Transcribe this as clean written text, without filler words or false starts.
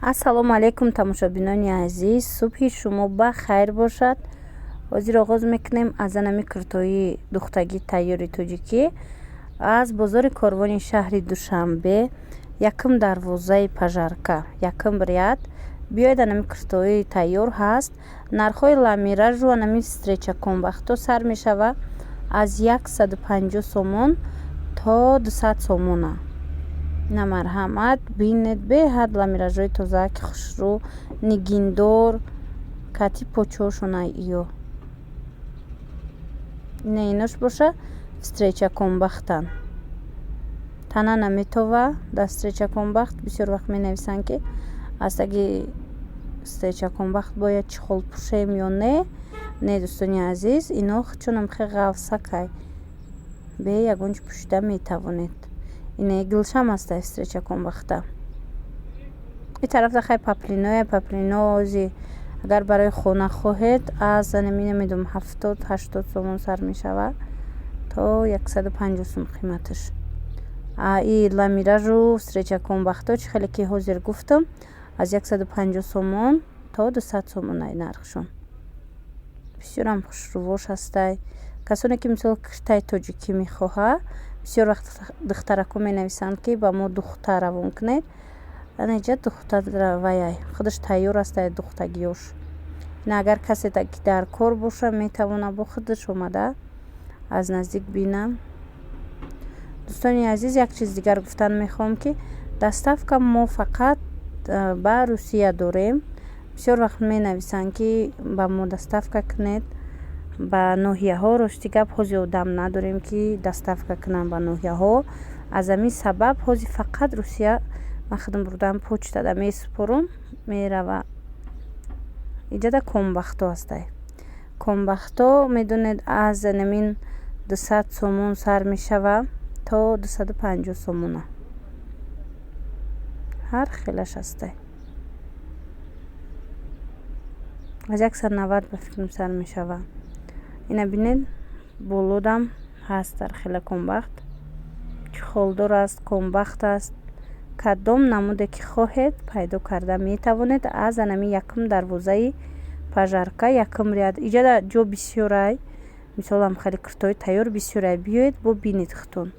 ассалому алайкум тамошобинони азиз, субҳи шумо ба хайр бошад. ҳозир оғоз мекунем аз анами куртои духтагӣ тайёри тоҷикӣ аз бозори корвони шаҳри Душанбе, якм дарвозаи пажарка, якм ряд. Биёед, анами куртои тайёр ҳаст. Нархҳои ламиражу анами стреча комбахто сар мешава аз 150 сомон то 200 сомона. на марҳамат бинед беҳад ламиражҳои тозаки хушрӯ, нигиндор, кати почошона ё ина инош боша встреча комбахтан. Тана наметова дар встреча комбахт бисёр вақт менависанд ки астаги встреча комбахт бояд чихол пӯшем ё не дӯстони азиз, ино чунам хе ғавсакай бе ягончи пӯшида метавонед. Ина гулшам аста встреча комбахта. И тарафта хай паплинози агар барои хона хоҳед аз намедум 70-80 сомон сар мешава то 150 сом қиматаш. И ламиражу встреча комбахто чи хеле ки ҳозир гуфтам аз 150 сомон то 200 сомон ай нархшон. Бисёрам хушрӯвош астай. Касоне ки мисол куртай тоҷикӣ мехоҳа, бисёр вақт духтарако менависанд ки ба мо духта равон кунед. Анаҷа духта ваяй худаш тайёр астай духтагиёш. Ина агар касе ки дар кор боша метавона бо худаш омада аз наздик бина. дӯстони азиз, як чиз дигар гуфтан мехоҳам ки доставка мо фақат ба Русия дорем. бисёр вақт менависанд ки ба мо доставка кунед ба ноҳияҳо. рости гап ҳозир одам надорем ки доставка кунам ба ноҳияҳо. аз ҳамин сабаб ҳозир фақат Русия ман худам бурдам почтада месупорам, мерава. иҷада комбахто астай. комбахто медонед аз намин 200 сомон сар мешава то 250 сомона. ҳар хелаш астай. аз 190 ба фикрам сар мешава. ина бинед болодам ҳаст дар хела комбахт. чихолдор аст, комбахт аст. кадом намуде ки хоҳед пайдо карда метавонед аз анами якм дарвозаи пажарка, якм ряд. иҷада ҷо бисёрай, мисолам хеле куртои тайёр бисёрай. биёед бо бинед хутон.